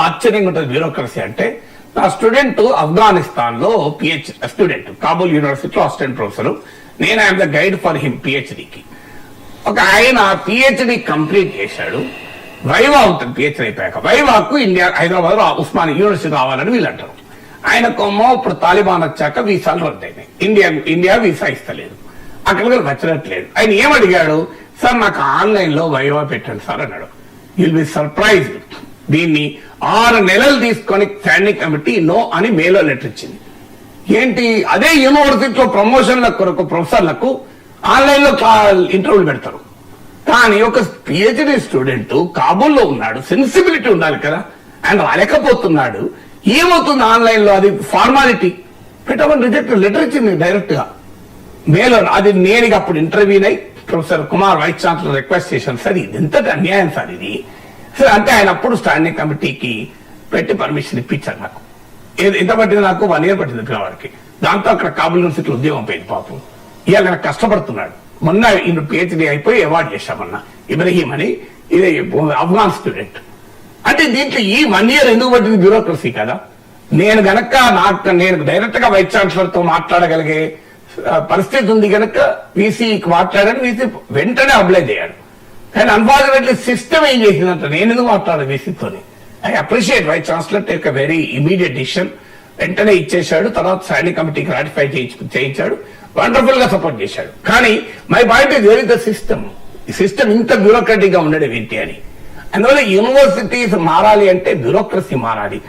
ఆశ్చర్యంగా ఉంటుంది బ్యూరోక్రసీ అంటే. నా స్టూడెంట్ ఆఫ్ఘనిస్తాన్ లో స్టూడెంట్ కాబూల్ యూనివర్సిటీలో అసిస్టెంట్ ప్రొఫెసర్, నేను I'm the guide for him పిహెచ్డికి. ఒక ఆయన పిహెచ్డి కంప్లీట్ చేశాడు, వైవా ఉంటుంది పిహెచ్డి అయిపోయాక. వైవాకు ఇండియా హైదరాబాద్ లో ఉస్మానియా యూనివర్సిటీ రావాలని వీళ్ళు అంటారు. ఆయనకేమో ఇప్పుడు తాలిబాన్ వచ్చాక వీసాలు రద్దయినాయి, ఇండియా వీసా ఇస్తలేదు, అక్కడికి నచ్చట్లేదు. ఆయన ఏమడిగాడు, సార్ నాకు ఆన్లైన్ లో వైవా పెట్టండి సార్ అన్నాడు. యుల్ బి సర్ప్రైజ్డ్, దీన్ని 6 నెలలు తీసుకొని స్టాండింగ్ కమిటీ నో అని మేలో లెటర్ ఇచ్చింది. ఏంటి, అదే యూనివర్సిటీలో ప్రమోషన్ల కొరకు ప్రొఫెసర్లకు ఆన్లైన్ లో ఇంటర్వ్యూలు పెడతారు. కానీ ఒక పిహెచ్డి స్టూడెంట్ కాబూల్లో ఉన్నాడు, సెన్సిబిలిటీ ఉండాలి కదా, ఆయన రాలేకపోతున్నాడు. ఏమవుతుంది ఆన్లైన్ లో, అది ఫార్మాలిటీ పెట్టమని రిజెక్ట్ లెటర్ ఇచ్చింది డైరెక్ట్ గా మేలో. అది నేను అప్పుడు ఇంటర్వ్యూనై professor Kumar vice chancellor request చేశాను, సార్ ఇది ఎంత అన్యాయం సార్ ఇది. సార్ అంటే ఆయన అప్పుడు స్టాండింగ్ కమిటీకి పెట్టి పర్మిషన్ ఇప్పించారు. నాకు ఎంత పట్టింది, నాకు 1 year పట్టింది పిల్లవాడికి. దాంతో అక్కడ కాబూల్ యూనివర్సిటీలో ఉద్యోగం పోయింది పాపం. ఇవాళ నాకు కష్టపడుతున్నాడు. మొన్న ఈయన పిహెచ్డి అయిపోయి అవార్డు చేశామన్న ఇబ్రహీం అని, ఇది ఆఫ్ఘాన్ స్టూడెంట్. అంటే దీంట్లో ఈ 1 year ఎందుకు పట్టింది, బ్యూరోక్రసీ కదా. నేను గనక నేను డైరెక్ట్ గా వైస్ ఛాన్సలర్ తో మాట్లాడగలిగే పరిస్థితి ఉంది కనుక వీసీకి మాట్లాడాడు, వీసీ వెంటనే అప్లై చేయాడు. కానీ అన్ఫార్చునేట్లీ సిస్టమ్ ఏం చేసిందంట, నేను ఎందుకు మాట్లాడాను వీసీతోని. I appreciate vice chancellor take a very immediate decision, వెంటనే ఇచ్చేశాడు. తర్వాత స్టాండింగ్ కమిటీకి రాటిఫై చేయించాడు, వండర్ఫుల్ గా సపోర్ట్ చేశాడు. కానీ my point is very the system, ఈ సిస్టమ్ ఇంత బ్యూరోక్రటిక్ గా ఉండడం ఏంటి అని. అందువల్ల యూనివర్సిటీస్ మారాలి అంటే బ్యూరోక్రసీ మారాలి.